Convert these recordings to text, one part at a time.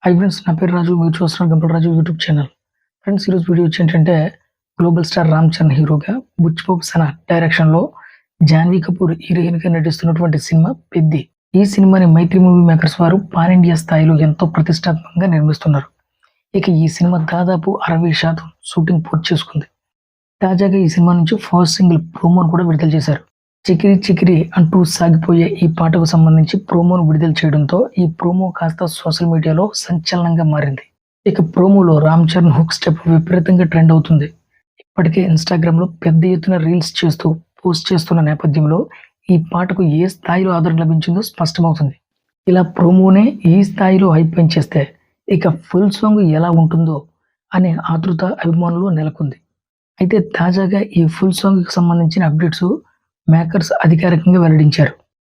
Hi friends, నా పేరు రాజు. మీరు చూస్తున్నారు గంపల రాజు యూట్యూబ్ ఛానల్. ఫ్రెండ్స్, ఈరోజు వీడియో వచ్చి ఏంటంటే గ్లోబల్ స్టార్ రామ్ చరణ్ హీరోగా, బుచ్చిబాబు సనా డైరెక్షన్లో జాన్వీ కపూర్ హీరోయిన్గా నటిస్తున్నటువంటి సినిమా పెద్ది. ఈ సినిమాని మైత్రి మూవీ మేకర్స్ వారు పాన్ ఇండియా స్థాయిలో ఎంతో ప్రతిష్టాత్మకంగా నిర్మిస్తున్నారు. ఇక ఈ సినిమా దాదాపు 60% షూటింగ్ పూర్తి చేసుకుంది. తాజాగా ఈ సినిమా నుంచి ఫస్ట్ సింగిల్ ప్రోమోను కూడా విడుదల చేశారు. చికిరి చికిరి అంటూ సాగిపోయే ఈ పాటకు సంబంధించి ప్రోమోను విడుదల చేయడంతో ఈ ప్రోమో కాస్త సోషల్ మీడియాలో సంచలనంగా మారింది. ఇక ప్రోమోలో రామ్ చరణ్ హుక్ స్టెప్ విపరీతంగా ట్రెండ్ అవుతుంది. ఇప్పటికే ఇన్స్టాగ్రామ్లో పెద్ద ఎత్తున రీల్స్ చేస్తూ పోస్ట్ చేస్తున్న నేపథ్యంలో ఈ పాటకు ఏ స్థాయిలో ఆదరణ లభించిందో స్పష్టమవుతుంది. ఇలా ప్రోమోనే ఈ స్థాయిలో హైప్ పెంచేస్తే ఇక ఫుల్ సాంగ్ ఎలా ఉంటుందో అనే ఆతృత అభిమానులు నెలకొంది. అయితే తాజాగా ఈ ఫుల్ సాంగ్కి సంబంధించిన అప్డేట్స్ మేకర్స్ అధికారికంగా వెల్లడించారు.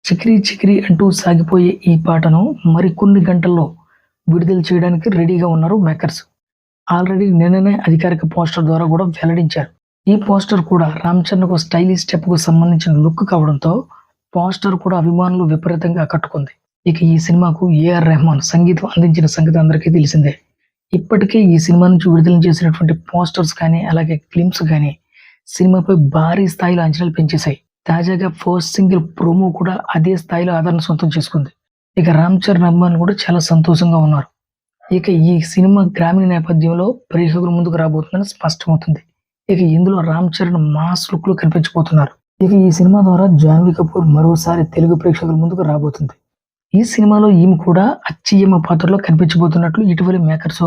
చికిరి చికిరి అంటూ సాగిపోయే ఈ పాటను మరికొన్ని గంటల్లో విడుదల చేయడానికి రెడీగా ఉన్నారు మేకర్స్. ఆల్రెడీ నిన్ననే అధికారిక పోస్టర్ ద్వారా కూడా వెల్లడించారు. ఈ పోస్టర్ కూడా రామ్ చరణ్కు స్టైలిష్ స్టెప్కు సంబంధించిన లుక్ కావడంతో పోస్టర్ కూడా అభిమానులు విపరీతంగా ఆకట్టుకుంది. ఇక ఈ సినిమాకు ఏఆర్ రెహమాన్ సంగీతం అందించిన సంగతి అందరికీ తెలిసిందే. ఇప్పటికే ఈ సినిమా నుంచి విడుదల చేసినటువంటి పోస్టర్స్ కానీ అలాగే ఫిల్మ్స్ కానీ సినిమాపై భారీ స్థాయిలో అంచనాలు పెంచేశాయి. తాజాగా ఫస్ట్ సింగిల్ ప్రోమో కూడా అదే స్థాయిలో ఆదరణ సొంతం చేసుకుంది. ఇక రామ్ చరణ్ అభిమానులు కూడా చాలా సంతోషంగా ఉన్నారు. ఇక ఈ సినిమా గ్రామీణ నేపథ్యంలో ప్రేక్షకుల ముందుకు రాబోతుందని స్పష్టమవుతుంది. ఇక ఇందులో రామ్ చరణ్ మాస్ లుక్ లో కనిపించబోతున్నారు. ఇక ఈ సినిమా ద్వారా జాన్వీ కపూర్ మరోసారి తెలుగు ప్రేక్షకుల ముందుకు రాబోతుంది. ఈ సినిమాలో ఈమె కూడా అచ్చయ్యమ్మ పాత్రలో కనిపించబోతున్నట్లు ఇటీవల మేకర్స్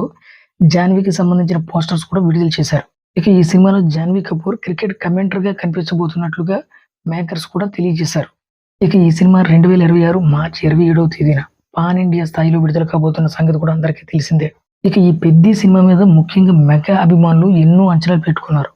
జాన్వీకి సంబంధించిన పోస్టర్స్ కూడా విడుదల చేశారు. ఇక ఈ సినిమాలో జాన్వీ కపూర్ క్రికెట్ కమెంటర్ గా కనిపించబోతున్నట్లుగా మేకర్స్ కూడా తెలియజేశారు. ఇక ఈ సినిమా 2026 మార్చి 27వ తేదీన పాన్ ఇండియా స్థాయిలో విడుదల కాబోతున్న సంగతి కూడా అందరికీ తెలిసిందే. ఇక ఈ పెద్ద సినిమా మీద ముఖ్యంగా మెగా అభిమానులు ఎన్నో అంచనాలు పెట్టుకున్నారు.